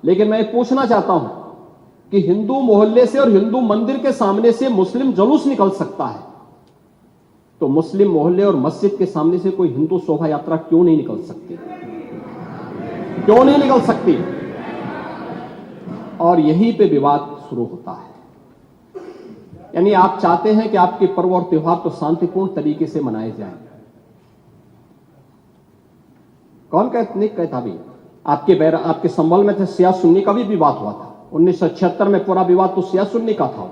लेकिन मैं पूछना चाहता हूं कि हिंदू मोहल्ले से और हिंदू मंदिर के सामने से मुस्लिम जुलूस निकल सकता है, तो मुस्लिम मोहल्ले और मस्जिद के सामने से कोई हिंदू शोभा यात्रा क्यों नहीं निकल सकती? क्यों नहीं निकल सकती? और यहीं पे विवाद शुरू होता है। यानी आप चाहते हैं कि आपके पर्व और त्योहार तो शांतिपूर्ण तरीके से मनाए जाएं। कौन नहीं कहता भी? आपके संबल में थे शिया सुन्नी का भी विवाद हुआ था 1976 में। पूरा विवाद तो शिया सुन्नी का था।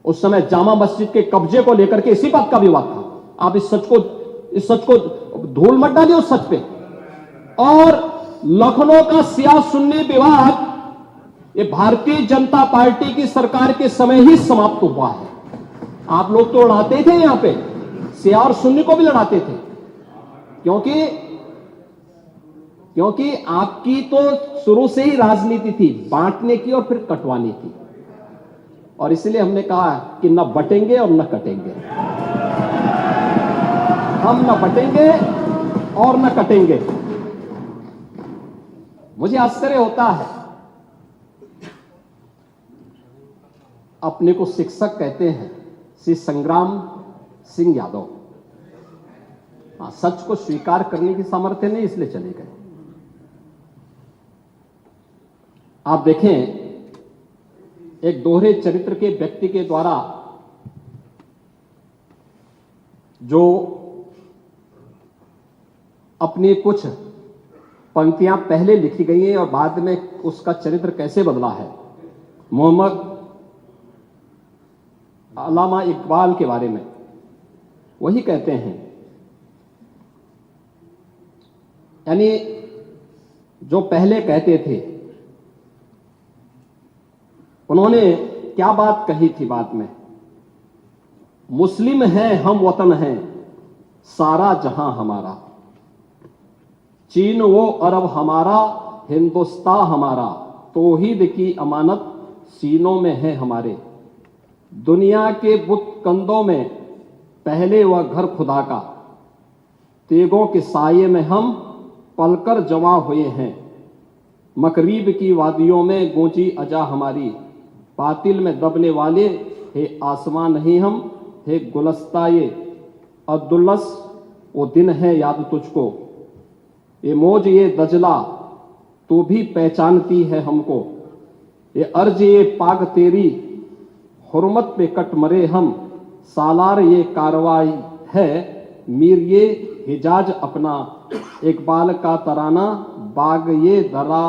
उस समय जामा मस्जिद के कब्जे को लेकर के इसी बात का विवाद था। आप इस सच को धूल मत डालिए उस सच पे। और लखनऊ का शिया सुन्नी विवाद ये भारतीय जनता पार्टी की सरकार के समय ही समाप्त हुआ है। आप लोग तो लड़ाते थे, यहां पे शिया और सुन्नी को भी लड़ाते थे, क्योंकि आपकी तो शुरू से ही राजनीति थी बांटने की और फिर कटवाने की। और इसलिए हमने कहा कि न बटेंगे और न कटेंगे। हम न बटेंगे और न कटेंगे। मुझे आश्चर्य होता है, अपने को शिक्षक कहते हैं श्री संग्राम सिंह यादव। सच को स्वीकार करने की सामर्थ्य नहीं, इसलिए चले गए। आप देखें, एक दोहरे चरित्र के व्यक्ति के द्वारा जो अपनी कुछ पंक्तियां पहले लिखी गई हैं और बाद में उसका चरित्र कैसे बदला है, मोहम्मद अल्लामा इकबाल के बारे में वही कहते हैं। यानी जो पहले कहते थे, उन्होंने क्या बात कही थी बाद में? मुस्लिम हैं हम, वतन हैं सारा जहां हमारा, चीन वो अरब हमारा, हिंदुस्तान हमारा, तौहीद की अमानत सीनों में है हमारे। दुनिया के बुत कंदों में पहले वह घर खुदा का, तेगों के साये में हम पलकर जमा हुए हैं। मकरीब की वादियों में गूंजी अजा हमारी, बातिल में दबने वाले हे आसमां नहीं हम, हे गुलस्ताए अब्दुल्लस वो दिन है याद तुझको, ये मौज ये दजला तू भी पहचानती है हमको, ये अर्ज ये पाग तेरी हुर्मत पे कट मरे हम, सालार ये कार्रवाई है मीर ये हिजाज अपना, इकबाल का तराना बाग ये दरा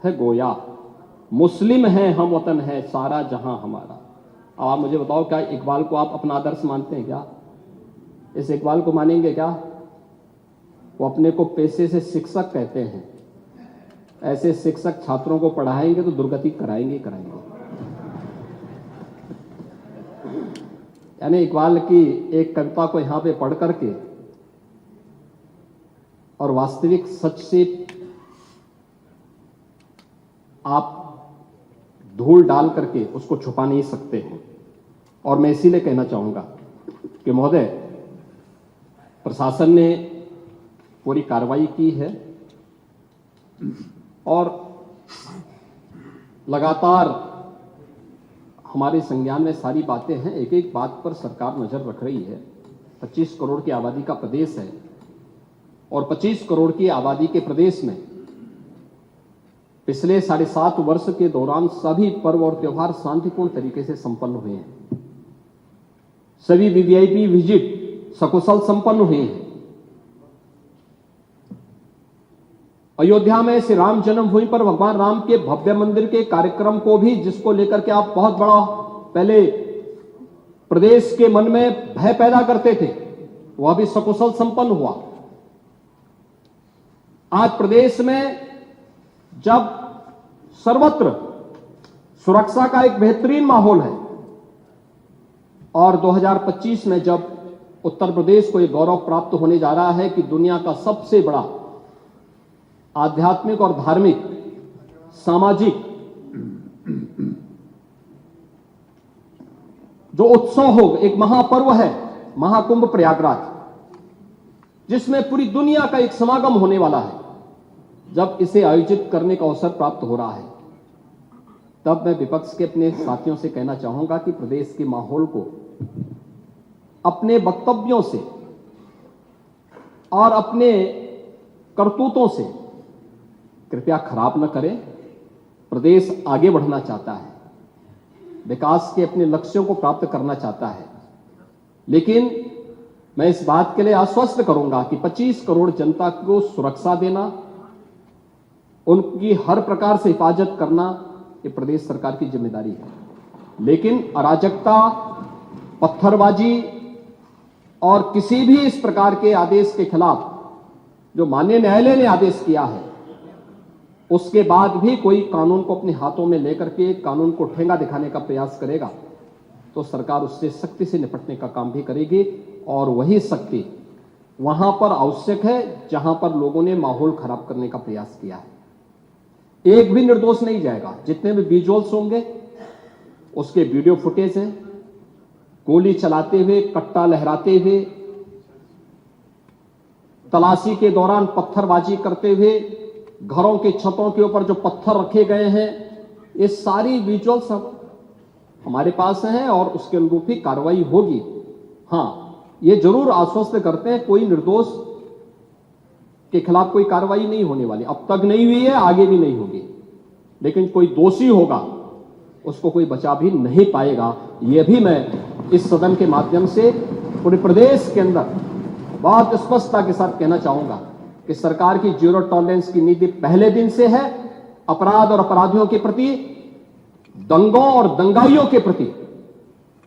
है गोया। मुस्लिम हैं हम, वतन है सारा जहां हमारा। अब आप मुझे बताओ, क्या इकबाल को आप अपना आदर्श मानते हैं? क्या इस इकबाल को मानेंगे? क्या वो अपने को पेशे से शिक्षक कहते हैं? ऐसे शिक्षक छात्रों को पढ़ाएंगे तो दुर्गति कराएंगे। यानी इकबाल की एक कविता को यहां पे पढ़ करके और वास्तविक सच से आप धूल डाल करके उसको छुपा नहीं सकते हैं। और मैं इसीलिए कहना चाहूंगा कि महोदय, प्रशासन ने पूरी कार्रवाई की है और लगातार हमारे संज्ञान में सारी बातें हैं। एक एक बात पर सरकार नजर रख रही है। 25 करोड़ की आबादी का प्रदेश है और 25 करोड़ की आबादी के प्रदेश में पिछले 7.5 वर्ष के दौरान सभी पर्व और त्योहार शांतिपूर्ण तरीके से संपन्न हुए हैं। सभी वीवीआईपी विजिट सकुशल संपन्न हुए हैं। अयोध्या में श्री राम जन्मभूमि पर भगवान राम के भव्य मंदिर के कार्यक्रम को भी, जिसको लेकर के आप बहुत बड़ा पहले प्रदेश के मन में भय पैदा करते थे, वह भी सकुशल संपन्न हुआ। आज प्रदेश में जब सर्वत्र सुरक्षा का एक बेहतरीन माहौल है और 2025 में जब उत्तर प्रदेश को यह गौरव प्राप्त होने जा रहा है कि दुनिया का सबसे बड़ा आध्यात्मिक और धार्मिक सामाजिक जो उत्सव हो, एक महापर्व है महाकुंभ प्रयागराज, जिसमें पूरी दुनिया का एक समागम होने वाला है, जब इसे आयोजित करने का अवसर प्राप्त हो रहा है, तब मैं विपक्ष के अपने साथियों से कहना चाहूंगा कि प्रदेश के माहौल को अपने वक्तव्यों से और अपने करतूतों से कृपया खराब न करें। प्रदेश आगे बढ़ना चाहता है, विकास के अपने लक्ष्यों को प्राप्त करना चाहता है, लेकिन मैं इस बात के लिए आश्वस्त करूंगा कि 25 करोड़ जनता को सुरक्षा देना, उनकी हर प्रकार से हिफाजत करना ये प्रदेश सरकार की जिम्मेदारी है। लेकिन अराजकता, पत्थरबाजी और किसी भी इस प्रकार के आदेश के खिलाफ जो माननीय न्यायालय ने आदेश किया है, उसके बाद भी कोई कानून को अपने हाथों में लेकर के कानून को ठेंगा दिखाने का प्रयास करेगा तो सरकार उससे सख्ती से निपटने का काम भी करेगी। और वही सख्ती वहां पर आवश्यक है जहां पर लोगों ने माहौल खराब करने का प्रयास किया है। एक भी निर्दोष नहीं जाएगा। जितने भी विजुअल्स होंगे उसके वीडियो फुटेज हैं, गोली चलाते हुए, कट्टा लहराते हुए, तलाशी के दौरान पत्थरबाजी करते हुए, घरों के छतों के ऊपर जो पत्थर रखे गए हैं, ये सारी विजुअल्स हमारे पास हैं और उसके अनुरूप ही कार्रवाई होगी। हां, ये जरूर आश्वस्त करते हैं कोई निर्दोष के खिलाफ कोई कार्रवाई नहीं होने वाली, अब तक नहीं हुई है, आगे भी नहीं होगी। लेकिन कोई दोषी होगा उसको कोई बचा भी नहीं पाएगा। यह भी मैं इस सदन के माध्यम से पूरे प्रदेश के अंदर बहुत स्पष्टता के साथ कहना चाहूंगा कि सरकार की जीरो टॉलरेंस की नीति पहले दिन से है। अपराध और अपराधियों के प्रति, दंगों और दंगाइयों के प्रति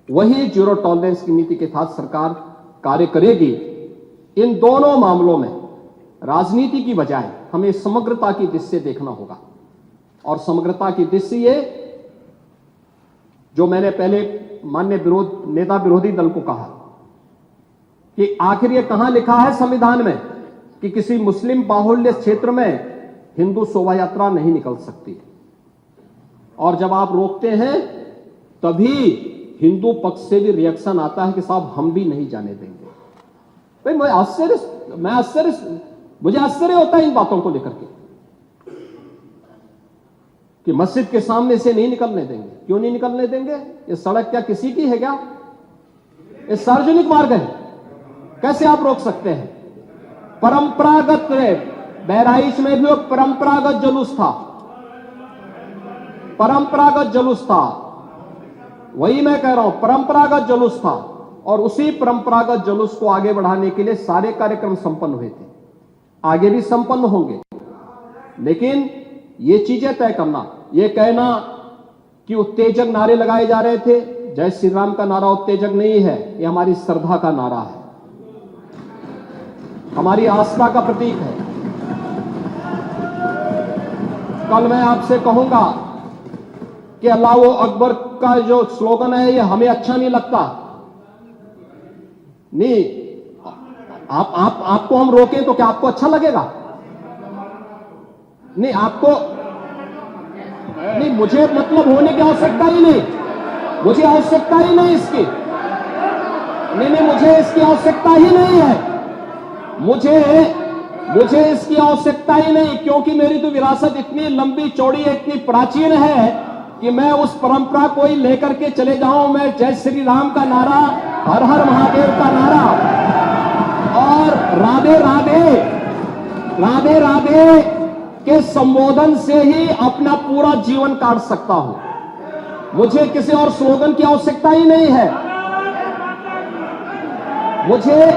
वही जीरो टॉलरेंस की नीति के साथ सरकार कार्य करेगी। इन दोनों मामलों में राजनीति की बजाय हमें समग्रता की दृष्टि से देखना होगा। और समग्रता की दृष्टि ये जो मैंने पहले माननीय नेता विरोधी दल को कहा कि आखिर ये कहां लिखा है संविधान में कि किसी मुस्लिम बाहुल्य क्षेत्र में हिंदू शोभा यात्रा नहीं निकल सकती। और जब आप रोकते हैं तभी हिंदू पक्ष से भी रिएक्शन आता है कि साहब हम भी नहीं जाने देंगे। भाई मुझे आश्चर्य होता है इन बातों को लेकर के कि मस्जिद के सामने से नहीं निकलने देंगे। क्यों नहीं निकलने देंगे? ये सड़क क्या किसी की है क्या? ये सार्वजनिक मार्ग है, कैसे आप रोक सकते हैं? परंपरागत बहराइच में भी वो परंपरागत जुलूस था, परंपरागत जुलूस था, वही मैं कह रहा हूं, परंपरागत जुलूस था। और उसी परंपरागत जुलूस को आगे बढ़ाने के लिए सारे कार्यक्रम संपन्न हुए थे, आगे भी संपन्न होंगे। लेकिन ये चीजें तय करना, ये कहना कि उत्तेजक नारे लगाए जा रहे थे, जय श्री राम का नारा उत्तेजक नहीं है, ये हमारी श्रद्धा का नारा है, हमारी आस्था का प्रतीक है। कल मैं आपसे कहूंगा कि अल्लाह अकबर का जो स्लोगन है ये हमें अच्छा नहीं लगता। नहीं, आपको हम रोकें तो क्या आपको अच्छा लगेगा? नहीं, आपको नहीं, मुझे मतलब होने की आवश्यकता ही नहीं, मुझे आवश्यकता ही नहीं इसकी, नहीं, मुझे इसकी आवश्यकता ही नहीं है, मुझे इसकी आवश्यकता ही नहीं, क्योंकि मेरी तो विरासत इतनी लंबी चौड़ी है, इतनी प्राचीन है कि मैं उस परंपरा को ही लेकर के चले जाऊं। मैं जय श्री राम का नारा, हर हर महादेव का नारा और राधे राधे, राधे राधे के संबोधन से ही अपना पूरा जीवन काट सकता हूं। मुझे किसी और स्लोगन की आवश्यकता ही नहीं है। मुझे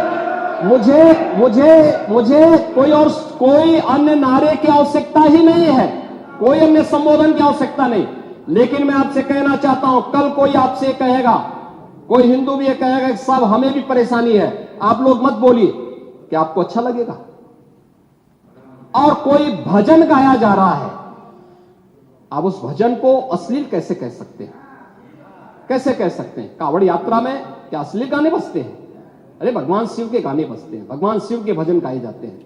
कोई अन्य नारे की आवश्यकता ही नहीं है, कोई अन्य संबोधन की आवश्यकता नहीं। लेकिन मैं आपसे कहना चाहता हूं, कल कोई आपसे कहेगा, कोई हिंदू भी ये कहेगा कि साहब हमें भी परेशानी है, आप लोग मत बोलिए, क्या आपको अच्छा लगेगा? और कोई भजन गाया जा रहा है, आप उस भजन को अश्लील कैसे कह सकते हैं? कैसे कह सकते हैं? कांवड़ यात्रा में क्या अश्लील गाने बजते हैं? अरे भगवान शिव के गाने बजते हैं, भगवान शिव के भजन गाए जाते हैं।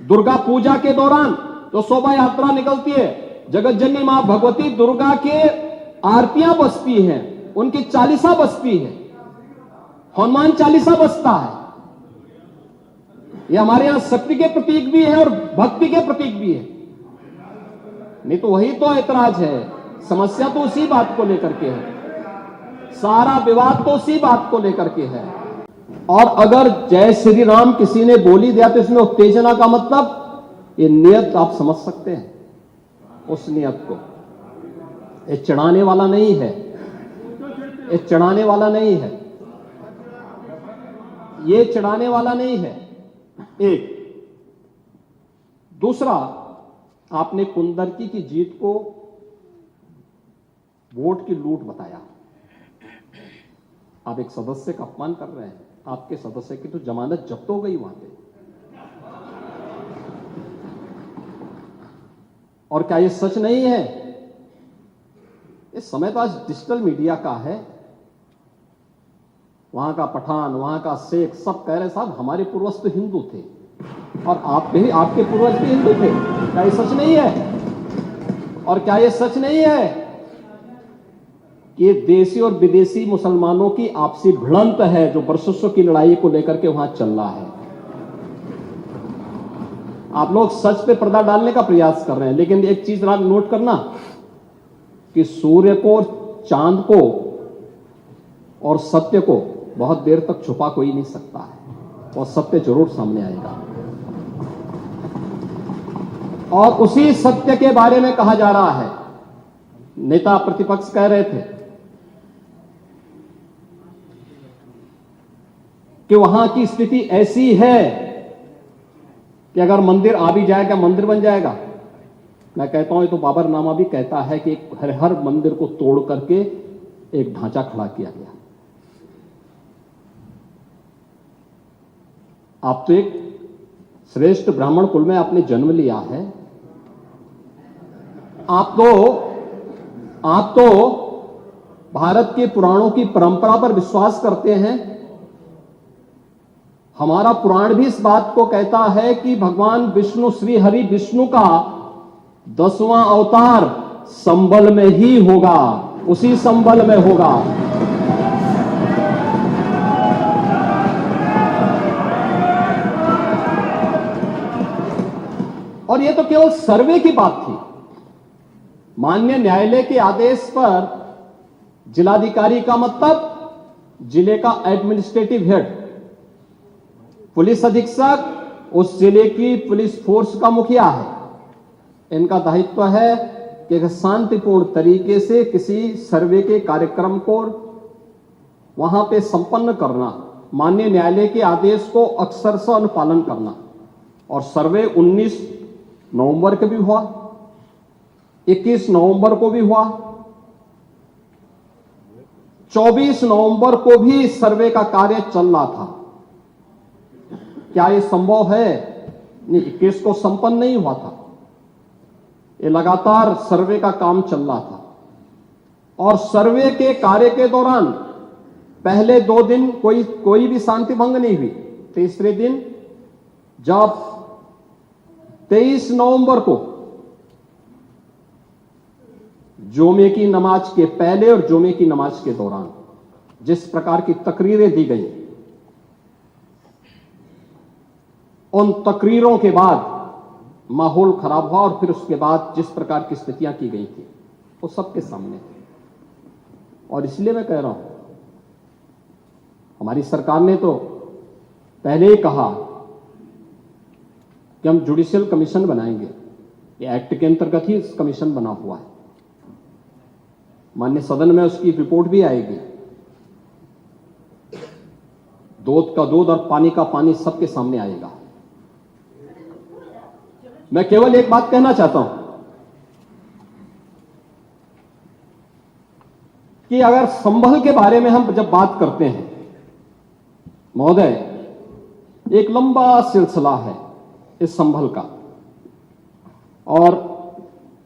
दुर्गा पूजा के दौरान जो शोभा यात्रा निकलती है, जगत जननी मां भगवती दुर्गा के आरतियां बजती हैं, उनकी चालीसा बजती है, हनुमान चालीसा बजता है। ये हमारे यहां शक्ति के प्रतीक भी है और भक्ति के प्रतीक भी है। नहीं तो वही तो ऐतराज है। समस्या तो उसी बात को लेकर के है, सारा विवाद तो उसी बात को लेकर के है। और अगर जय श्री राम किसी ने बोली दिया तो इसमें उत्तेजना का मतलब, ये नियत आप समझ सकते हैं उस नियत को। ये चढ़ाने वाला नहीं है, ये चढ़ाने वाला नहीं है, ये चढ़ाने वाला नहीं है। एक दूसरा, आपने कुंदरकी की जीत को वोट की लूट बताया। आप एक सदस्य का अपमान कर रहे हैं। आपके सदस्य की तो जमानत जब्त हो गई वहां पे। और क्या ये सच नहीं है? इस समय तो आज डिजिटल मीडिया का है। वहां का पठान, वहां का शेख सब कह रहे साहब हमारे पूर्वज तो हिंदू थे और आप भी, आपके पूर्वज भी हिंदू थे। क्या ये सच नहीं है? और क्या ये सच नहीं है कि देशी और विदेशी मुसलमानों की आपसी भिड़ंत है जो वर्षों की लड़ाई को लेकर के वहां चल रहा है? आप लोग सच पे पर्दा डालने का प्रयास कर रहे हैं, लेकिन एक चीज नोट करना कि सूर्य को, चांद को और सत्य को बहुत देर तक छुपा कोई नहीं सकता है, और सत्य जरूर सामने आएगा। और उसी सत्य के बारे में कहा जा रहा है। नेता प्रतिपक्ष कह रहे थे कि वहां की स्थिति ऐसी है कि अगर मंदिर आ भी जाएगा, मंदिर बन जाएगा। मैं कहता हूं, ये तो बाबरनामा भी कहता है कि हर मंदिर को तोड़ करके एक ढांचा खड़ा किया गया। आप तो एक श्रेष्ठ ब्राह्मण कुल में आपने जन्म लिया है। आप तो भारत के पुराणों की परंपरा पर विश्वास करते हैं। हमारा पुराण भी इस बात को कहता है कि भगवान विष्णु, श्री हरि विष्णु का 10वां अवतार संबल में ही होगा, उसी संबल में होगा। और यह तो केवल सर्वे की बात थी। माननीय न्यायालय के आदेश पर जिलाधिकारी का मतलब जिले का एडमिनिस्ट्रेटिव हेड, पुलिस अधीक्षक उस जिले की पुलिस फोर्स का मुखिया है। इनका दायित्व है कि शांतिपूर्ण तरीके से किसी सर्वे के कार्यक्रम को वहां पे संपन्न करना, माननीय न्यायालय के आदेश को अक्षरशः अनुपालन करना। और सर्वे 19 नवंबर को भी हुआ, 21 नवंबर को भी हुआ, 24 नवंबर को भी सर्वे का कार्य चल रहा था। क्या यह संभव है? नहीं, 21 को संपन्न नहीं हुआ था। ये लगातार सर्वे का काम चल रहा था। और सर्वे के कार्य के दौरान पहले 2 दिन कोई भी शांति भंग नहीं हुई। तीसरे दिन जब 23 नवंबर को जुमे की नमाज के पहले और जुमे की नमाज के दौरान जिस प्रकार की तकरीरें दी गई, उन तकरीरों के बाद माहौल खराब हुआ। और फिर उसके बाद जिस प्रकार की स्थितियां की गई थी वो सबके सामने थी। और इसलिए मैं कह रहा हूं, हमारी सरकार ने तो पहले ही कहा कि हम जुडिशियल कमीशन बनाएंगे। ये एक्ट के अंतर्गत ही इस कमीशन बना हुआ है। माननीय सदन में उसकी रिपोर्ट भी आएगी। दूध का दूध और पानी का पानी सबके सामने आएगा। मैं केवल एक बात कहना चाहता हूं कि अगर संभल के बारे में हम जब बात करते हैं महोदय, एक लंबा सिलसिला है इस संभल का। और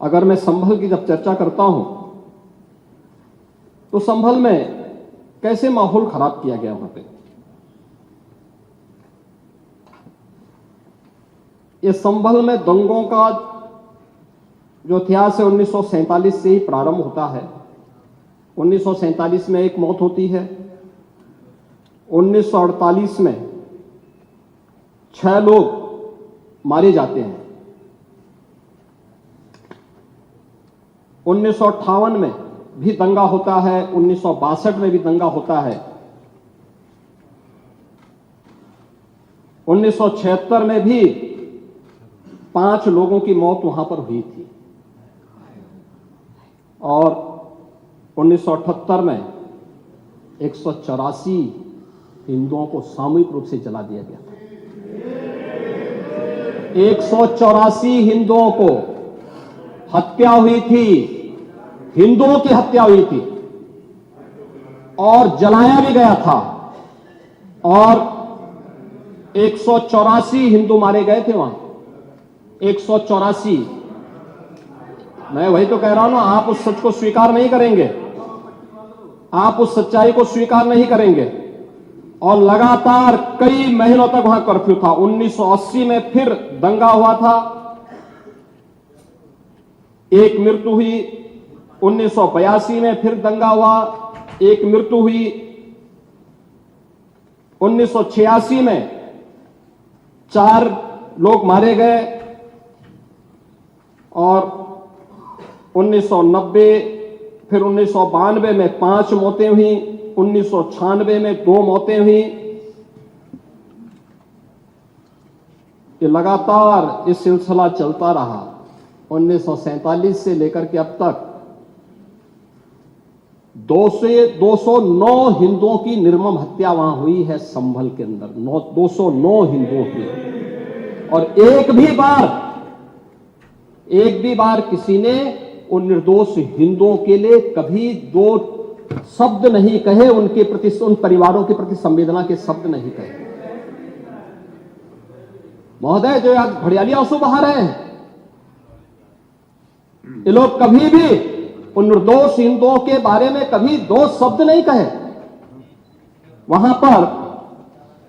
अगर मैं संभल की जब चर्चा करता हूं तो संभल में कैसे माहौल खराब किया गया वहां पे। ये संभल में दंगों का जो इतिहास है 1947 से ही प्रारंभ होता है। 1947 में एक मौत होती है। 1948 में 6 लोग मारे जाते हैं। 1958 में भी दंगा होता है, 1962 में भी दंगा होता है, 1976 में भी 5 लोगों की मौत वहां पर हुई थी और 1978 में 184 हिंदुओं को सामूहिक रूप से जला दिया गया था। 184 हिंदुओं को हत्या हुई थी, हिंदुओं की हत्या हुई थी और जलाया भी गया था और 184 हिंदू मारे गए थे वहां। 184। मैं वही तो कह रहा हूं ना, आप उस सच को स्वीकार नहीं करेंगे, आप उस सच्चाई को स्वीकार नहीं करेंगे और लगातार कई महीनों तक वहां कर्फ्यू था। 1980 में फिर दंगा हुआ था, एक मृत्यु हुई। 1982 में फिर दंगा हुआ, एक मृत्यु हुई। 1986 में 4 लोग मारे गए और 1990 फिर 1992 में 5 मौतें हुई, 1996 में 2 मौतें हुई। ये लगातार इस सिलसिला चलता रहा 1947 से लेकर के अब तक। 209 हिंदुओं की निर्मम हत्या वहां हुई है संभल के अंदर, 209 हिंदुओं की। और एक भी बार किसी ने उन निर्दोष हिंदुओं के लिए कभी 2 शब्द नहीं कहे, उनके प्रति, उन परिवारों के प्रति संवेदना के शब्द नहीं कहे। महोदय, जो आज घड़ियाली आंसू बहा रहे हैं, ये लोग कभी भी उन निर्दोष हिंदुओं के बारे में कभी 2 शब्द नहीं कहे। वहां पर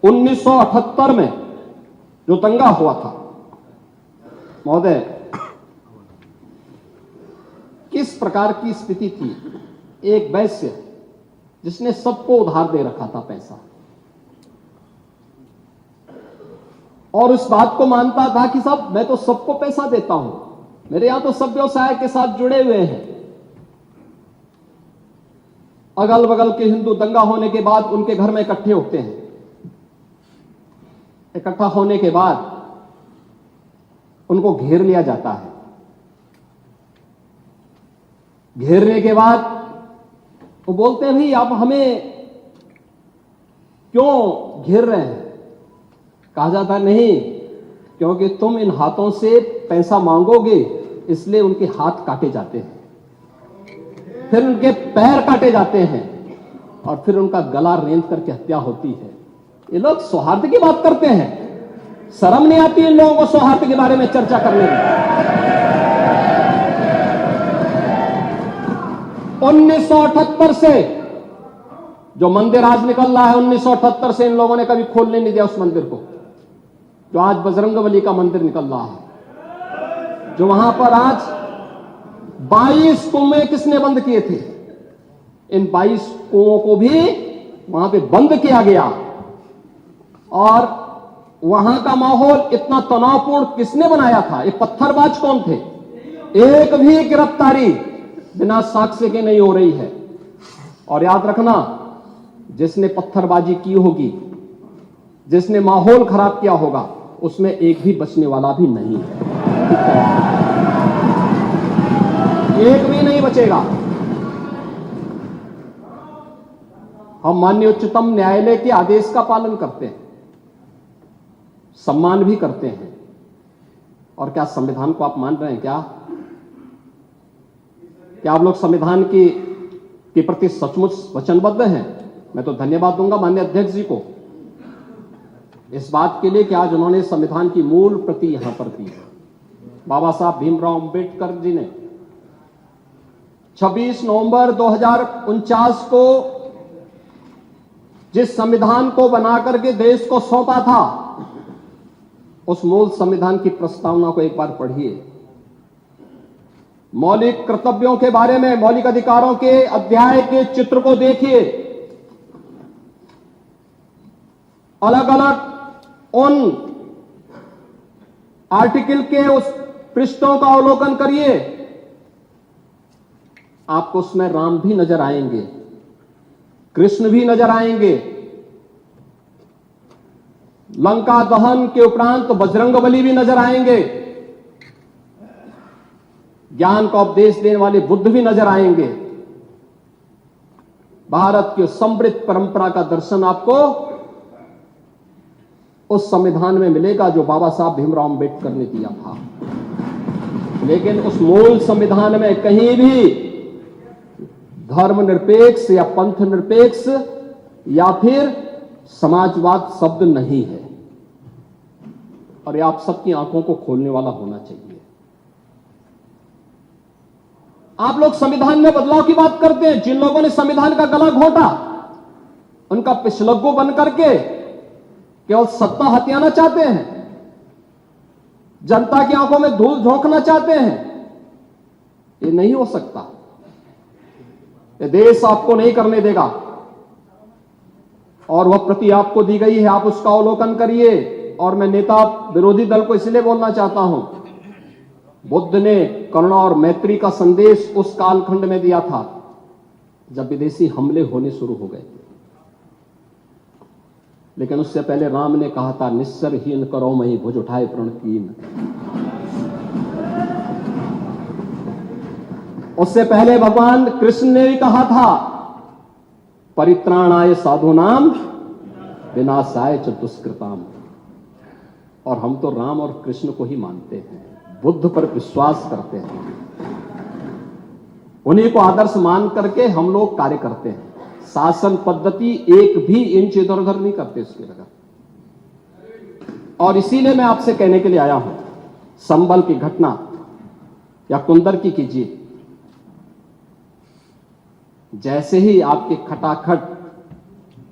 1978 में जो दंगा हुआ था, महोदय, किस प्रकार की स्थिति थी। एक वैश्य जिसने सबको उधार दे रखा था पैसा और उस बात को मानता था कि साहब मैं तो सबको पैसा देता हूं, मेरे यहां तो सब व्यवसाय के साथ जुड़े हुए हैं। अगल बगल के हिंदू दंगा होने के बाद उनके घर में इकट्ठे होते हैं। इकट्ठा होने के बाद उनको घेर लिया जाता है। घेरने के बाद वो बोलते हैं, भाई आप हमें क्यों घेर रहे हैं? कहा जाता नहीं, क्योंकि तुम इन हाथों से पैसा मांगोगे, इसलिए उनके हाथ काटे जाते हैं, फिर उनके पैर काटे जाते हैं और फिर उनका गला रेंध करके हत्या होती है। ये लोग सौहार्द की बात करते हैं, शर्म नहीं आती इन लोगों को सौहार्द के बारे में चर्चा करने में। 1978 से जो मंदिर आज निकल रहा है, 1978 से इन लोगों ने कभी खोलने नहीं दिया उस मंदिर को, जो आज बजरंगबली का मंदिर निकल रहा है, जो वहां पर आज 22 कुएं किसने बंद किए थे? इन 22 कुओं को भी वहां पे बंद किया गया और वहां का माहौल इतना तनावपूर्ण किसने बनाया था? ये पत्थरबाज कौन थे? एक भी गिरफ्तारी बिना साक्ष्य के नहीं हो रही है। और याद रखना, जिसने पत्थरबाजी की होगी, जिसने माहौल खराब किया होगा, उसमें एक भी बचने वाला भी नहीं है, एक भी नहीं बचेगा। हम माननीय उच्चतम न्यायालय के आदेश का पालन करते हैं, सम्मान भी करते हैं। और क्या संविधान को आप मान रहे हैं? क्या आप लोग संविधान के प्रति सचमुच वचनबद्ध हैं? मैं तो धन्यवाद दूंगा माननीय अध्यक्ष जी को इस बात के लिए कि आज उन्होंने संविधान की मूल प्रति यहां पर दी। बाबा साहब भीमराव अंबेडकर जी ने 26 नवंबर 2049 को जिस संविधान को बनाकर के देश को सौंपा था, उस मूल संविधान की प्रस्तावना को एक बार पढ़िए। मौलिक कर्तव्यों के बारे में, मौलिक अधिकारों के अध्याय के चित्र को देखिए। अलग अलग उन आर्टिकल के उस पृष्ठों का अवलोकन करिए। आपको उसमें राम भी नजर आएंगे, कृष्ण भी नजर आएंगे। लंका दहन के उपरांत बजरंगबली भी नजर आएंगे, ज्ञान का उपदेश देने वाले बुद्ध भी नजर आएंगे। भारत की समृद्ध परंपरा का दर्शन आपको उस संविधान में मिलेगा जो बाबा साहब भीमराव अंबेडकर ने दिया था। लेकिन उस मूल संविधान में कहीं भी धर्मनिरपेक्ष या पंथ निरपेक्ष या फिर समाजवाद शब्द नहीं है, और ये आप सबकी आंखों को खोलने वाला होना चाहिए। आप लोग संविधान में बदलाव की बात करते हैं। जिन लोगों ने संविधान का गला घोंटा, उनका पिछलग्गू बन करके केवल सत्ता हथियाना चाहते हैं, जनता की आंखों में धूल झोंकना चाहते हैं। ये नहीं हो सकता, ये देश आपको नहीं करने देगा, और वह प्रति आपको दी गई है, आप उसका अवलोकन करिए। और मैं नेता विरोधी दल को इसलिए बोलना चाहता हूं, बुद्ध ने करुणा और मैत्री का संदेश उस कालखंड में दिया था जब विदेशी हमले होने शुरू हो गए थे। लेकिन उससे पहले राम ने कहा था, निस्सरहीन करो मही भुज उठाए प्रण कीन। उससे पहले भगवान कृष्ण ने भी कहा था, परित्राणाय साधूनाम विनाशाय च दुष्कृताम। और हम तो राम और कृष्ण को ही मानते हैं, बुद्ध पर विश्वास करते हैं, उन्हीं को आदर्श मान करके हम लोग कार्य करते हैं। शासन पद्धति एक भी इंच इधर उधर नहीं करते उसकी जगह। और इसीलिए मैं आपसे कहने के लिए आया हूं, संबल की घटना या कुंदर की जीत, जैसे ही आपके खटाखट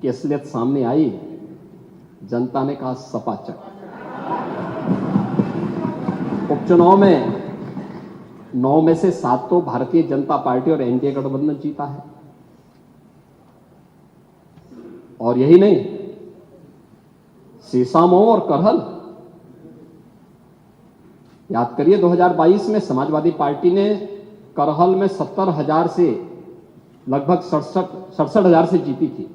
की असलियत सामने आई, जनता ने कहा सपाचक। उपचुनाव में 9 में से 7 तो भारतीय जनता पार्टी और एनडीए गठबंधन जीता है। और यही नहीं, सीसामऊ और करहल, याद करिए 2022 में समाजवादी पार्टी ने करहल में 70,000 से लगभग 67,000 से जीती थी।